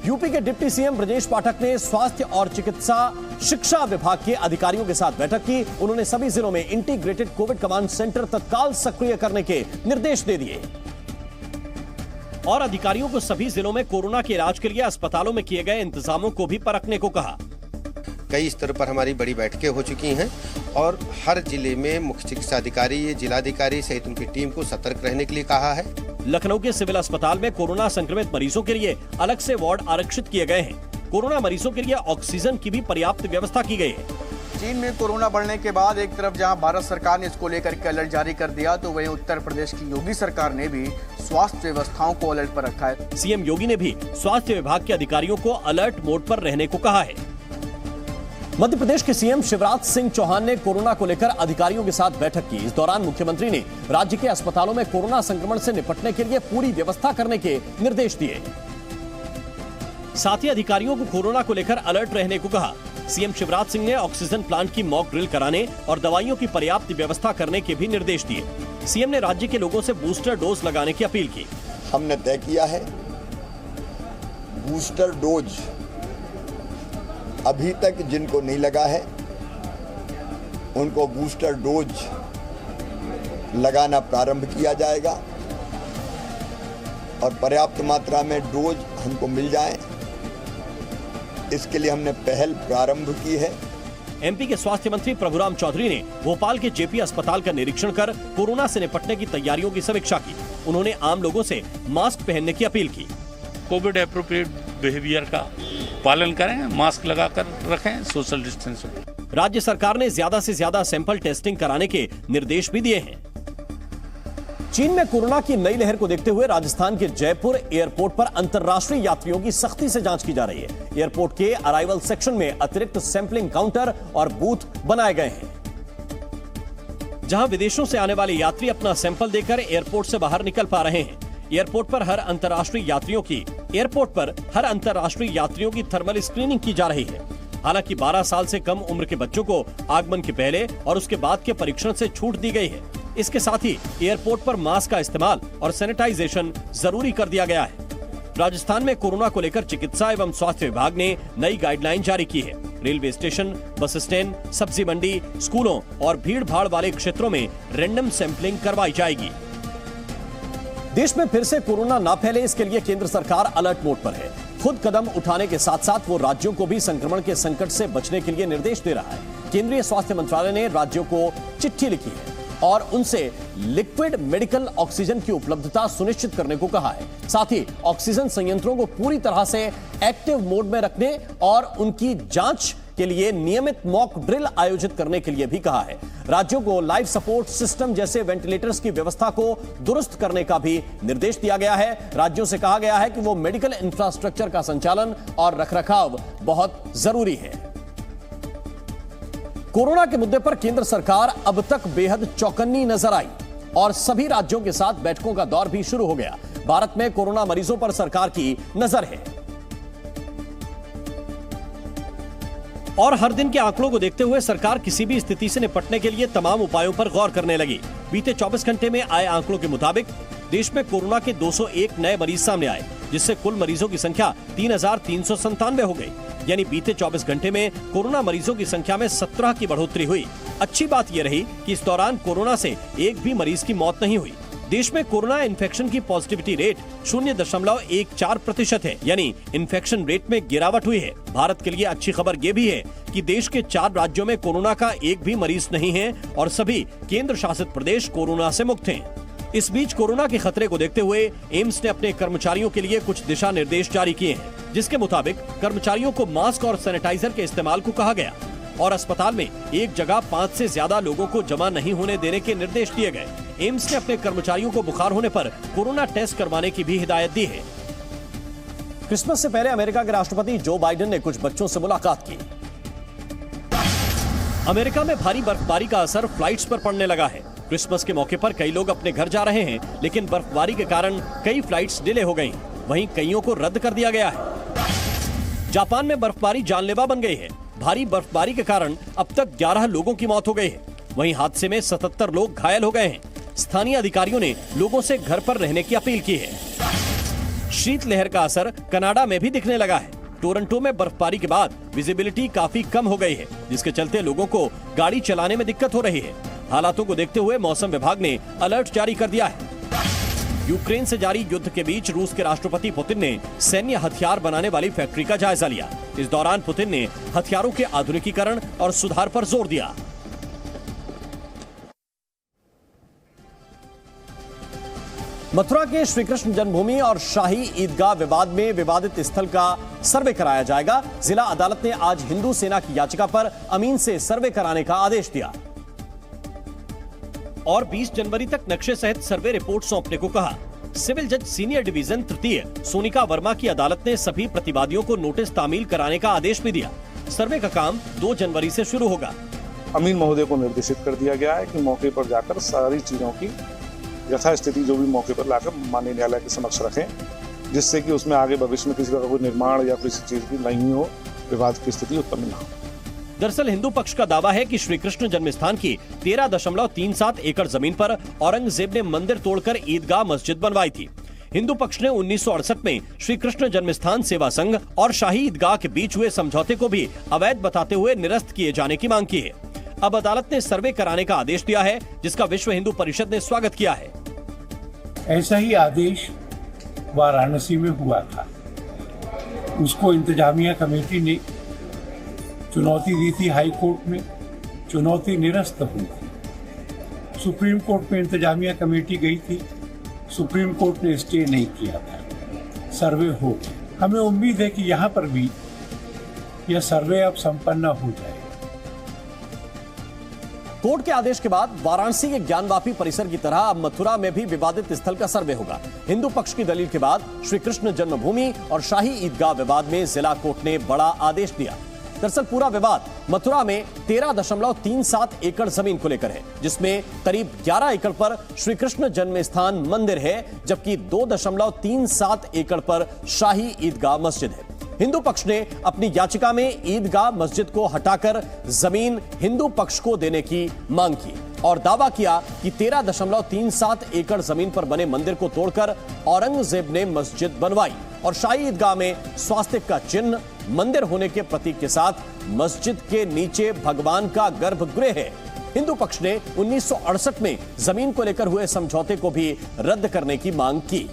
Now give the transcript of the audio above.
UP के deputy CM Brajesh Pathak ने स्वास्थ्य और चिकित्सा शिक्षा विभाग के अधिकारियों के साथ बैठक की। उन्होंने सभी जिलों में इंटीग्रेटेड कोविड कमांड सेंटर तत्काल सक्रिय करने के निर्देश दे दिए और अधिकारियों को सभी जिलों में कोरोना के इलाज के लिए अस्पतालों में किए गए इंतजामों को भी परखने को कहा। कई स्तर पर हमारी बड़ी बैठकें हो चुकी हैं और हर जिले में मुख्य चिकित्सा अधिकारी, जिलाधिकारी सहित उनकी टीम को सतर्क रहने के लिए कहा है। लखनऊ के सिविल अस्पताल में कोरोना संक्रमित मरीजों के लिए अलग से वार्ड आरक्षित किए गए हैं। कोरोना मरीजों के लिए ऑक्सीजन की भी पर्याप्त व्यवस्था की गई है। चीन में कोरोना बढ़ने के बाद एक तरफ जहां भारत सरकार ने इसको लेकर के अलर्ट जारी कर दिया, तो वहीं उत्तर प्रदेश की योगी सरकार ने भी स्वास्थ्य व्यवस्थाओं को अलर्ट पर रखा है। सीएम योगी ने भी स्वास्थ्य विभाग के अधिकारियों को अलर्ट मोड पर रहने को कहा है। मध्य प्रदेश के सीएम शिवराज सिंह चौहान ने कोरोना को लेकर अधिकारियों के साथ बैठक की। इस दौरान मुख्यमंत्री ने राज्य के अस्पतालों में कोरोना संक्रमण से निपटने के लिए पूरी व्यवस्था करने के निर्देश दिए। साथ ही अधिकारियों को कोरोना को लेकर अलर्ट रहने को कहा। सीएम शिवराज सिंह ने ऑक्सीजन प्लांट की मॉक ड्रिल कराने और दवाइयों की पर्याप्त व्यवस्था करने के भी निर्देश दिए। सीएम ने राज्य के लोगों से बूस्टर डोज लगाने की अपील की। हमने तय किया है बूस्टर डोज अभी तक जिनको नहीं लगा है उनको बूस्टर डोज लगाना प्रारंभ किया जाएगा और पर्याप्त मात्रा में डोज हमको मिल जाए, इसके लिए हमने पहल प्रारंभ की है। एमपी के स्वास्थ्य मंत्री प्रभुराम चौधरी ने भोपाल के जेपी अस्पताल का निरीक्षण कर कोरोना से निपटने की तैयारियों की समीक्षा की। उन्होंने आम लोगों से मास्क पहनने की अपील की। कोविड एप्रोप्रिएट बिहेवियर का पालन करें, मास्क लगाकर रखें, सोशल डिस्टेंसिंग। राज्य सरकार ने ज्यादा से ज्यादा सैंपल टेस्टिंग कराने के निर्देश भी दिए हैं। चीन में कोरोना की नई लहर को देखते हुए राजस्थान के जयपुर एयरपोर्ट पर अंतर्राष्ट्रीय यात्रियों की सख्ती से जांच की जा रही है। एयरपोर्ट के अराइवल सेक्शन में अतिरिक्त सैंपलिंग काउंटर और बूथ बनाए गए हैं, जहां विदेशों से आने वाले यात्री अपना सैंपल देकर एयरपोर्ट से बाहर निकल पा रहे हैं। एयरपोर्ट पर हर अंतर्राष्ट्रीय यात्रियों की थर्मल स्क्रीनिंग की जा रही है। हालांकि 12 साल से कम उम्र के बच्चों को आगमन के पहले और उसके बाद के परीक्षण से छूट दी गई है। इसके साथ ही एयरपोर्ट पर मास्क का इस्तेमाल और सैनिटाइजेशन जरूरी कर दिया गया है। राजस्थान में कोरोना को लेकर चिकित्सा एवं स्वास्थ्य विभाग ने नई गाइडलाइन जारी की है। रेलवे स्टेशन, बस स्टैंड, सब्जी मंडी, स्कूलों और भीड़ भाड़ वाले क्षेत्रों में रैंडम सैंपलिंग करवाई जाएगी। देश में फिर से कोरोना ना फैले, इसके लिए केंद्र सरकार अलर्ट मोड पर है। खुद कदम उठाने के साथ साथ वो राज्यों को भी संक्रमण के संकट से बचने के लिए निर्देश दे रहा है। केंद्रीय स्वास्थ्य मंत्रालय ने राज्यों को चिट्ठी लिखी है और उनसे लिक्विड मेडिकल ऑक्सीजन की उपलब्धता सुनिश्चित करने को कहा है। साथ ही ऑक्सीजन संयंत्रों को पूरी तरह से एक्टिव मोड में रखने और उनकी जांच के लिए नियमित मॉक ड्रिल आयोजित करने के लिए भी कहा है। राज्यों को लाइफ सपोर्ट सिस्टम जैसे वेंटिलेटर्स की व्यवस्था को दुरुस्त करने का भी निर्देश दिया गया है। राज्यों से कहा गया है कि वो मेडिकल इंफ्रास्ट्रक्चर का संचालन और रखरखाव बहुत जरूरी है। कोरोना के मुद्दे पर केंद्र सरकार अब तक बेहद चौकन्नी नजर आई और सभी राज्यों के साथ बैठकों का दौर भी शुरू हो गया। भारत में कोरोना मरीजों पर सरकार की नजर है और हर दिन के आंकड़ों को देखते हुए सरकार किसी भी स्थिति से निपटने के लिए तमाम उपायों पर गौर करने लगी। बीते 24 घंटे में आए आंकड़ों के मुताबिक देश में कोरोना के 201 नए मरीज सामने आए, जिससे कुल मरीजों की संख्या 3,397 हो गई। यानी बीते 24 घंटे में कोरोना मरीजों की संख्या में 17 की बढ़ोतरी हुई। अच्छी बात यह रही कि इस दौरान कोरोना से एक भी मरीज की मौत नहीं हुई। देश में कोरोना इन्फेक्शन की पॉजिटिविटी रेट 0.14% है, यानी इन्फेक्शन रेट में गिरावट हुई है। भारत के लिए अच्छी खबर ये भी है कि देश के 4 राज्यों में कोरोना का एक भी मरीज नहीं है और सभी केंद्र शासित प्रदेश कोरोना से मुक्त हैं। इस बीच कोरोना के खतरे को देखते हुए एम्स ने अपने कर्मचारियों के लिए कुछ दिशा निर्देश जारी किए हैं, जिसके मुताबिक कर्मचारियों को मास्क और सैनिटाइजर के इस्तेमाल को कहा गया और अस्पताल में एक जगह 5 से ज्यादा लोगों को जमा नहीं होने देने के निर्देश दिए गए। एम्स ने अपने कर्मचारियों को बुखार होने पर कोरोना टेस्ट करवाने की भी हिदायत दी है। क्रिसमस से पहले अमेरिका के राष्ट्रपति जो बाइडेन ने कुछ बच्चों से मुलाकात की। अमेरिका में भारी बर्फबारी का असर फ्लाइट्स पर पड़ने लगा है। क्रिसमस के मौके पर कई लोग अपने घर जा रहे हैं, लेकिन बर्फबारी के कारण कई फ्लाइट्स डिले हो गई। वहीं कईयों को रद्द कर दिया गया है। जापान में बर्फबारी जानलेवा बन गई है। भारी बर्फबारी के कारण अब तक 11 लोगों की मौत हो गई है। वहीं हादसे में 77 लोग घायल हो गए हैं। स्थानीय अधिकारियों ने लोगों से घर पर रहने की अपील की है। शीतलहर का असर कनाडा में भी दिखने लगा है। टोरंटो में बर्फबारी के बाद विजिबिलिटी काफी कम हो गई है, जिसके चलते लोगों को गाड़ी चलाने में दिक्कत हो रही है। हालातों को देखते हुए मौसम विभाग ने अलर्ट जारी कर दिया है। यूक्रेन से जारी युद्ध के बीच रूस के राष्ट्रपति पुतिन ने सैन्य हथियार बनाने वाली फैक्ट्री का जायजा लिया। इस दौरान पुतिन ने हथियारों के आधुनिकीकरण और सुधार पर जोर दिया। मथुरा के श्री कृष्ण जन्मभूमि और शाही ईदगाह विवाद में विवादित स्थल का सर्वे कराया जाएगा। जिला अदालत ने आज हिंदू सेना की याचिका पर अमीन से सर्वे कराने का आदेश दिया और 20 जनवरी तक नक्शे सहित सर्वे रिपोर्ट सौंपने को कहा। सिविल जज सीनियर डिवीजन तृतीय सोनिका वर्मा की अदालत ने सभी प्रतिवादियों को नोटिस तामील कराने का आदेश भी दिया। सर्वे का काम 2 जनवरी से शुरू होगा। अमीन महोदय को निर्देशित कर दिया गया है कि मौके पर जाकर सारी चीजों की यथास्थिति जो भी मौके पर लाकर माननीय न्यायालय के समक्ष रखें, जिससे कि उसमें आगे भविष्य में किसी का कोई निर्माण या किसी चीज की नहीं हो, विवाद की स्थिति उत्पन्न न हो। दरअसल हिंदू पक्ष का दावा है कि श्री कृष्ण जन्म स्थान की 13.37 एकड़ जमीन पर औरंगजेब ने मंदिर तोड़कर ईदगाह मस्जिद बनवाई थी। हिंदू पक्ष ने 1968 में श्री कृष्ण जन्म स्थान सेवा संघ और शाही ईदगाह के बीच हुए समझौते को भी अवैध बताते हुए निरस्त किए जाने की मांग की है। अब अदालत ने सर्वे कराने का आदेश दिया है, जिसका विश्व हिंदू परिषद ने स्वागत किया है। ऐसा ही आदेश वाराणसी में हुआ था। उसको इंतजामिया कमेटी ने चुनौती दी थी हाई कोर्ट में, चुनौती निरस्त हुई थी। सुप्रीम कोर्ट में इंतजामिया कमेटी गई थी, सुप्रीम कोर्ट ने स्टे नहीं किया था, सर्वे हो गया। हमें उम्मीद है कि यहाँ पर भी यह सर्वे अब संपन्न हो जाए। कोर्ट के आदेश के बाद वाराणसी के ज्ञानवापी परिसर की तरह अब मथुरा में भी विवादित स्थल का सर्वे होगा। हिंदू पक्ष की दलील के बाद श्री कृष्ण जन्मभूमि और शाही ईदगाह विवाद में जिला कोर्ट ने बड़ा आदेश दिया। दरअसल पूरा विवाद मथुरा में 13.37 एकड़ जमीन को लेकर है, जिसमें करीब 11 एकड़ पर श्री कृष्ण जन्म स्थान मंदिर है, जबकि 2.37 एकड़ पर शाही ईदगाह मस्जिद है। हिंदू पक्ष ने अपनी याचिका में ईदगाह मस्जिद को हटाकर जमीन हिंदू पक्ष को देने की मांग की और दावा किया कि 13.37 एकड़ जमीन पर बने मंदिर को तोड़कर औरंगजेब ने मस्जिद बनवाई और शाही ईदगाह में स्वास्तिक का चिन्ह मंदिर होने के प्रतीक के साथ मस्जिद के नीचे भगवान का गर्भगृह है। हिंदू पक्ष ने 1968 में जमीन को लेकर हुए समझौते को भी रद्द करने की मांग की।